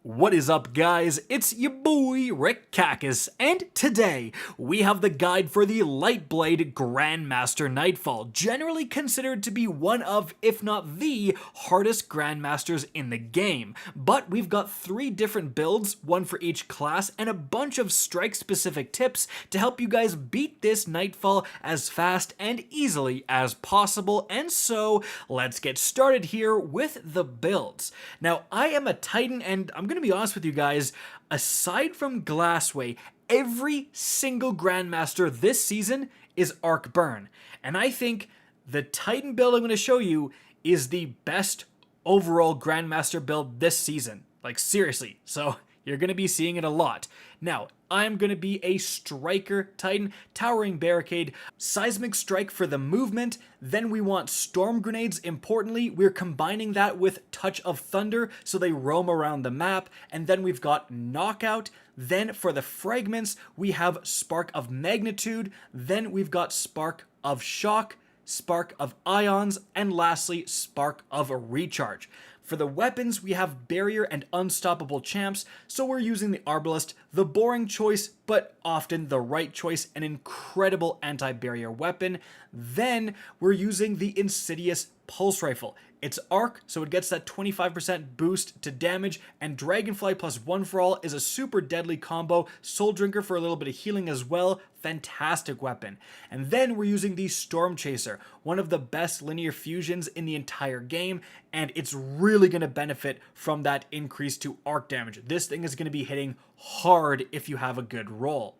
What is up, guys? It's your boy Rick Kakis, and today we have the guide for the Lightblade Grandmaster Nightfall, generally considered to be one of, if not the, hardest Grandmasters in the game. But we've got 3 different builds, one for each class, and a bunch of strike-specific tips to help you guys beat this Nightfall as fast and easily as possible. And so, let's get started here with the builds. Now, I am a Titan, and I'm going to be honest with you guys, aside from Glassway, every single Grandmaster this season is Arc Burn. And I think the Titan build I'm going to show you is the best overall Grandmaster build this season. Like, seriously. So, you're going to be seeing it a lot. Now, I'm going to be a Striker Titan, Towering Barricade, Seismic Strike for the movement, then we want Storm Grenades. Importantly, we're combining that with Touch of Thunder so they roam around the map, and then we've got Knockout. Then for the fragments, we have Spark of Magnitude, then we've got Spark of Shock, Spark of Ions, and lastly, Spark of Recharge. For the weapons, we have Barrier and Unstoppable champs, so we're using the Arbalest, the boring choice, but often the right choice, an incredible anti-barrier weapon. Then we're using the Insidious Pulse Rifle. It's arc, so it gets that 25% boost to damage, and Dragonfly plus 1 for all is a super deadly combo. Soul Drinker for a little bit of healing as well. Fantastic weapon. And then we're using the Storm Chaser, one of the best linear fusions in the entire game, and it's really going to benefit from that increase to arc damage. This thing is going to be hitting hard if you have a good roll.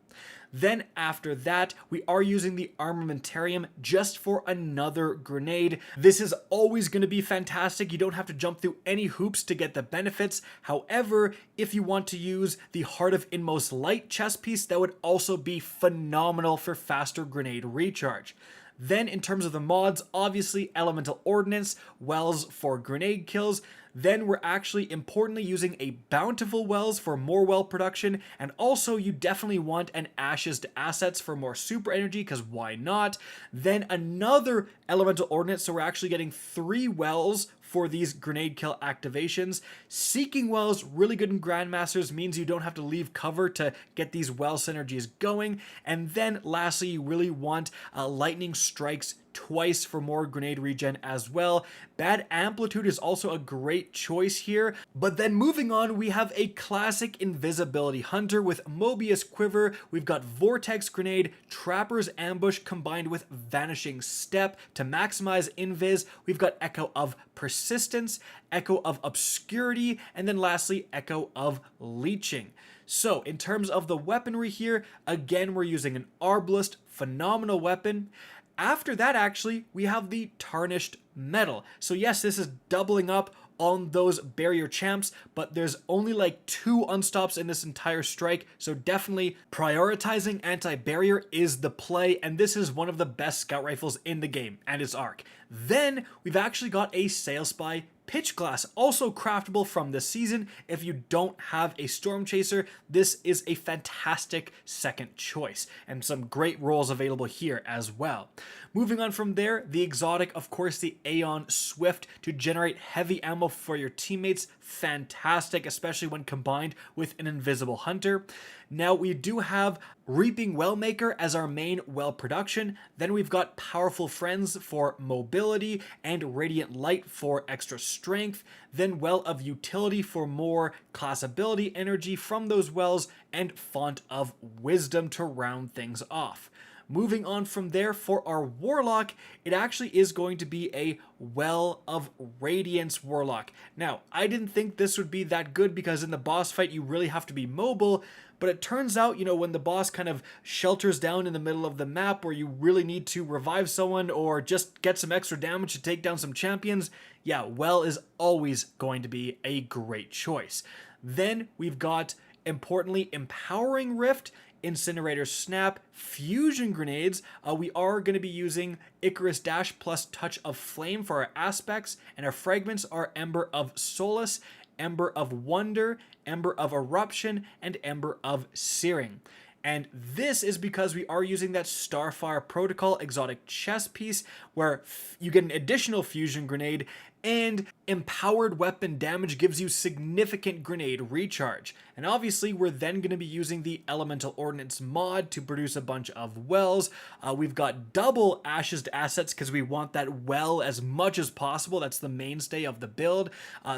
Then after that, we are using the Armamentarium just for another grenade. This is always going to be fantastic. You don't have to jump through any hoops to get the benefits. However, if you want to use the Heart of Inmost Light chest piece, that would also be phenomenal for faster grenade recharge. Then in terms of the mods, obviously Elemental Ordnance, Wells for grenade kills. Then we're actually importantly using a Bountiful Wells for more well production, and also you definitely want an Ashes to Assets for more super energy, because why not? Then another Elemental Ordnance, so we're actually getting 3 wells for these grenade kill activations. Seeking wells, really good in Grandmasters, means you don't have to leave cover to get these well synergies going. And then lastly, you really want lightning strikes twice for more grenade regen as well. Bad Amplitude is also a great choice here. But then moving on, we have a classic Invisibility Hunter with Mobius Quiver. We've got Vortex Grenade, Trapper's Ambush combined with Vanishing Step to maximize Invis. We've got Echo of Persistence, Echo of Obscurity, and then lastly, Echo of Leeching. So in terms of the weaponry here, again, we're using an Arbalest, phenomenal weapon. After that, actually, we have the Tarnished Metal. So yes, this is doubling up on those barrier champs, but there's only like 2 unstops in this entire strike, so definitely prioritizing anti-barrier is the play, and this is one of the best scout rifles in the game, and its arc. Then we've actually got a Sail Spy Pitch Glass, also craftable from this season. If you don't have a Storm Chaser, this is a fantastic second choice, and some great rolls available here as well. Moving on from there, the exotic, of course, the Aeon Swift to generate heavy ammo for your teammates. Fantastic, especially when combined with an Invisible Hunter. Now we do have Reaping Wellmaker as our main well production. Then we've got Powerful Friends for mobility and Radiant Light for extra strength. Then Well of Utility for more class ability energy from those wells, and Font of Wisdom to round things off. Moving on from there, for our Warlock, it actually is going to be a Well of Radiance Warlock. Now, I didn't think this would be that good because in the boss fight you really have to be mobile, but it turns out, you know, when the boss kind of shelters down in the middle of the map where you really need to revive someone or just get some extra damage to take down some champions, yeah, Well is always going to be a great choice. Then we've got, importantly, Empowering Rift, Incinerator Snap, Fusion Grenades. We are going to be using Icarus Dash plus Touch of Flame for our aspects, and our fragments are Ember of Solace, Ember of Wonder, Ember of Eruption, and Ember of Searing. And this is because we are using that Starfire Protocol exotic chest piece where you get an additional fusion grenade, and empowered weapon damage gives you significant grenade recharge. And obviously we're then going to be using the Elemental Ordnance mod to produce a bunch of wells. We've got double Ashes to assets because we want that well as much as possible. That's the mainstay of the build.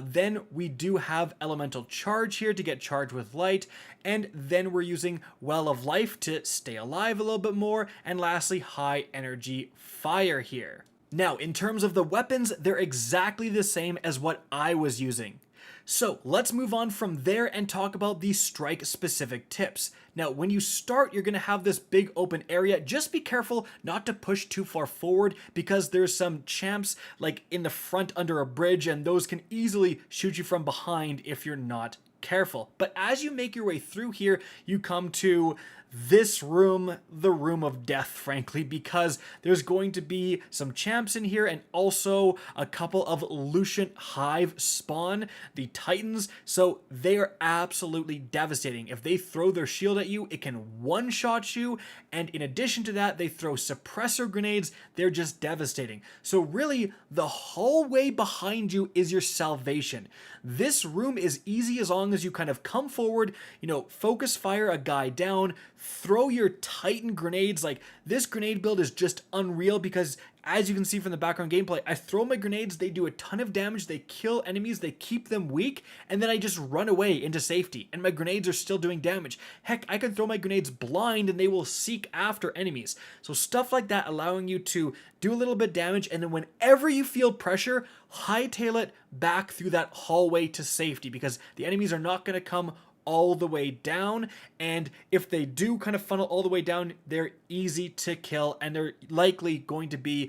Then we do have Elemental Charge here to get charged with light, and then we're using Well of Life to stay alive a little bit more, and lastly High Energy Fire here. Now, in terms of the weapons, they're exactly the same as what I was using. So let's move on from there and talk about the strike specific tips. Now, when you start, you're going to have this big open area. Just be careful not to push too far forward because there's some champs like in the front under a bridge, and those can easily shoot you from behind if you're not careful. But as you make your way through here, you come to this room, the room of death, frankly, because there's going to be some champs in here and also a couple of Lucian Hive spawn, the Titans, so they are absolutely devastating. If they throw their shield at you, it can one-shot you, and in addition to that, they throw suppressor grenades. They're just devastating. So really, the hallway behind you is your salvation. This room is easy as long as you kind of come forward, focus fire a guy down, throw your Titan grenades. Like, this grenade build is just unreal because, as you can see from the background gameplay, I throw my grenades, they do a ton of damage, they kill enemies, they keep them weak, and then I just run away into safety, and my grenades are still doing damage. Heck, I can throw my grenades blind and they will seek after enemies. So stuff like that allowing you to do a little bit damage, and then whenever you feel pressure, hightail it back through that hallway to safety, because the enemies are not going to come all the way down, and if they do kind of funnel all the way down, they're easy to kill and they're likely going to be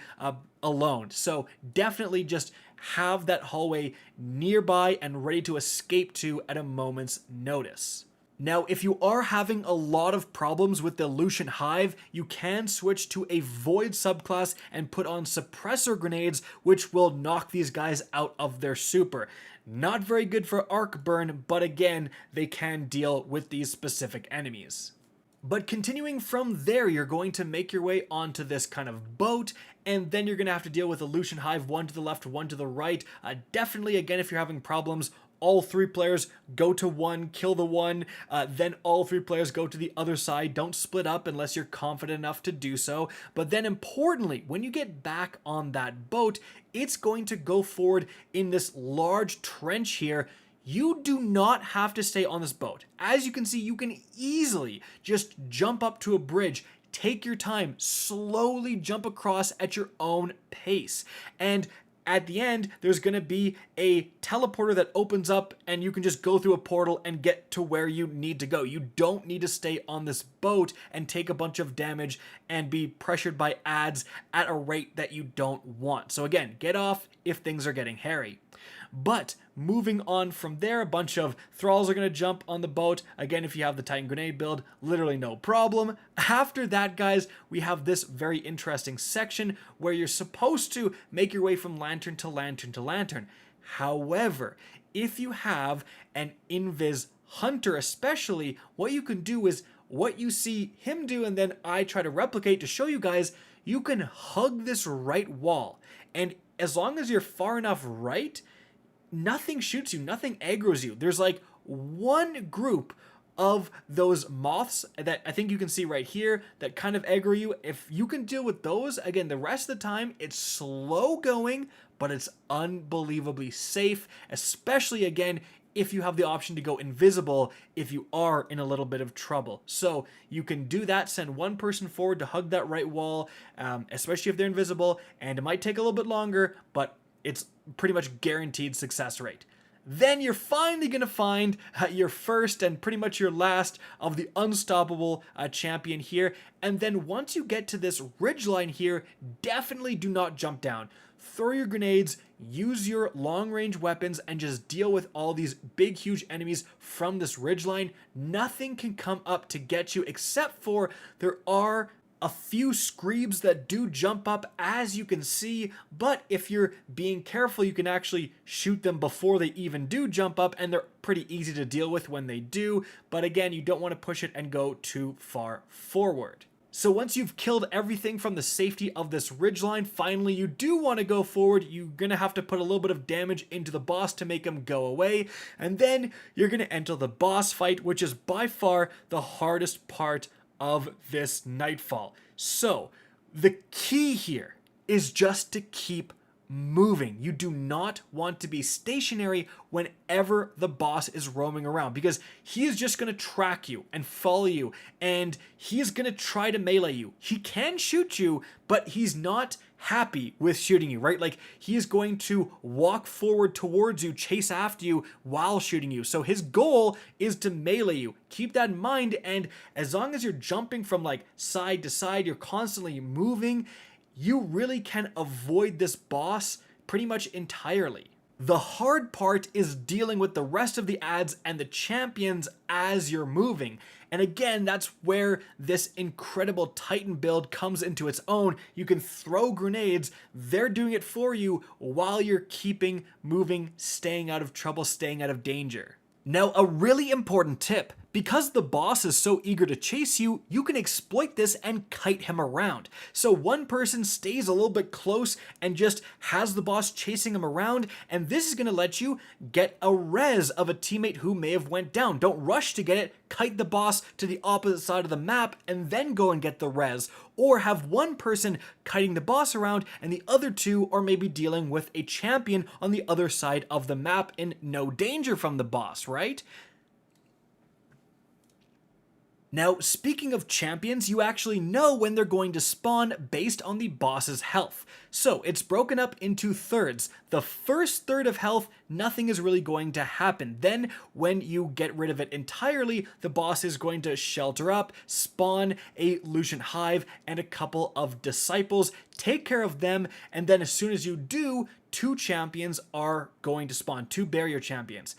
alone. So definitely just have that hallway nearby and ready to escape to at a moment's notice. Now, if you are having a lot of problems with the Lucian Hive, you can switch to a Void subclass and put on suppressor grenades, which will knock these guys out of their super. Not very good for arc burn, but again, they can deal with these specific enemies. But continuing from there, you're going to make your way onto this kind of boat, and then you're going to have to deal with a Lucian Hive, one to the left, one to the right. Definitely, again, if you're having problems, all three players go to one, kill the one, then all three players go to the other side. Don't split up unless you're confident enough to do so. But then importantly, when you get back on that boat, it's going to go forward in this large trench here. You do not have to stay on this boat. As you can see, you can easily just jump up to a bridge. Take your time, slowly jump across at your own pace. And at the end, there's going to be a teleporter that opens up and you can just go through a portal and get to where you need to go. You don't need to stay on this boat and take a bunch of damage and be pressured by adds at a rate that you don't want. So again, get off if things are getting hairy. But moving on from there, a bunch of thralls are going to jump on the boat. Again, if you have the Titan grenade build, literally no problem. After that, guys, we have this very interesting section where you're supposed to make your way from lantern to lantern to lantern. However, if you have an invis hunter especially, what you can do is what you see him do and then I try to replicate to show you guys, you can hug this right wall. And as long as you're far enough right, nothing shoots you, nothing aggroes you. There's like one group of those moths that I think you can see right here that kind of aggro you. If you can deal with those, again, the rest of the time, it's slow going, but it's unbelievably safe, especially, again, if you have the option to go invisible if you are in a little bit of trouble. So you can do that, send one person forward to hug that right wall, especially if they're invisible, and it might take a little bit longer, but it's pretty much guaranteed success rate. Then you're finally going to find your first and pretty much your last of the unstoppable champion here. And then once you get to this ridgeline here, definitely do not jump down. Throw your grenades, use your long-range weapons, and just deal with all these big, huge enemies from this ridgeline. Nothing can come up to get you except for there are a few screebs that do jump up, as you can see, but if you're being careful, you can actually shoot them before they even do jump up, and they're pretty easy to deal with when they do, but again, you don't want to push it and go too far forward. So once you've killed everything from the safety of this ridgeline, finally you do want to go forward. You're going to have to put a little bit of damage into the boss to make him go away, and then you're going to enter the boss fight, which is by far the hardest part of this Nightfall. So the key here is just to keep moving. You do not want to be stationary whenever the boss is roaming around, because he is just going to track you and follow you, and he is going to try to melee you. He can shoot you, but he's not happy with shooting you, right? Like, he is going to walk forward towards you, chase after you while shooting you. So his goal is to melee you. Keep that in mind, and as long as you're jumping from like side to side, you're constantly moving, you really can avoid this boss pretty much entirely. The hard part is dealing with the rest of the adds and the champions as you're moving. And again, that's where this incredible Titan build comes into its own. You can throw grenades, they're doing it for you while you're keeping moving, staying out of trouble, staying out of danger. Now, a really important tip: because the boss is so eager to chase you, you can exploit this and kite him around. So one person stays a little bit close and just has the boss chasing him around, and this is going to let you get a res of a teammate who may have went down. Don't rush to get it, kite the boss to the opposite side of the map and then go and get the res. Or have one person kiting the boss around and the other two are maybe dealing with a champion on the other side of the map in no danger from the boss, right? Now, speaking of champions, you actually know when they're going to spawn based on the boss's health. So it's broken up into thirds. The first third of health, nothing is really going to happen. Then when you get rid of it entirely, the boss is going to shelter up, spawn a Lucian Hive and a couple of disciples, take care of them, and then as soon as you do, 2 champions are going to spawn, 2 barrier champions.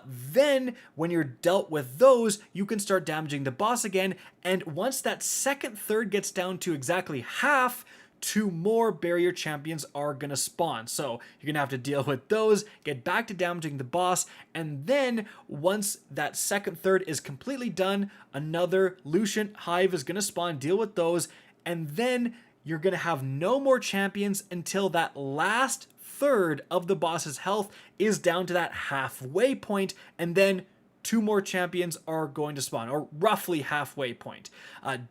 Then, when you're dealt with those, you can start damaging the boss again, and once that second third gets down to exactly half, 2 more barrier champions are gonna spawn. So you're gonna have to deal with those, get back to damaging the boss, and then once that second third is completely done, another Lucian Hive is gonna spawn, deal with those, and then you're gonna have no more champions until that last third of the boss's health is down to that halfway point, and then 2 more champions are going to spawn, or roughly halfway point.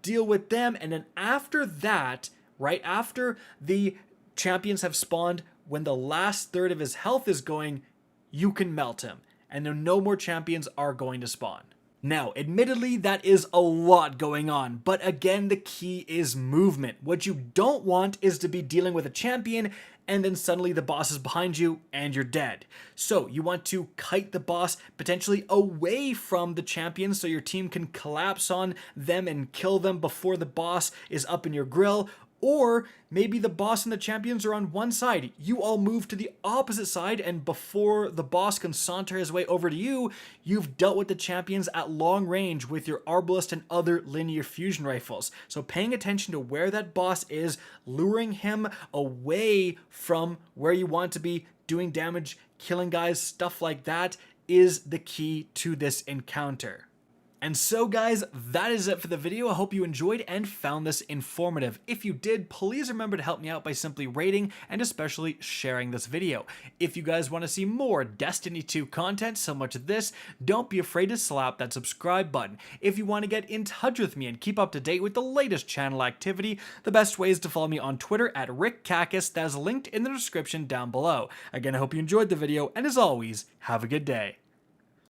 Deal with them, and then after that, right after the champions have spawned, when the last third of his health is going, you can melt him, and then no more champions are going to spawn. Now, admittedly, that is a lot going on, but again, the key is movement. What you don't want is to be dealing with a champion and then suddenly the boss is behind you and you're dead. So you want to kite the boss potentially away from the champion so your team can collapse on them and kill them before the boss is up in your grill. Or maybe the boss and the champions are on one side. You all move to the opposite side, and before the boss can saunter his way over to you, you've dealt with the champions at long range with your arbalist and other linear fusion rifles. So paying attention to where that boss is, luring him away from where you want to be, doing damage, killing guys, stuff like that, is the key to this encounter. And so guys, that is it for the video. I hope you enjoyed and found this informative. If you did, please remember to help me out by simply rating and especially sharing this video. If you guys want to see more Destiny 2 content similar to this, don't be afraid to slap that subscribe button. If you want to get in touch with me and keep up to date with the latest channel activity, the best way is to follow me on Twitter at RickCacus, that is linked in the description down below. Again, I hope you enjoyed the video, and as always, have a good day.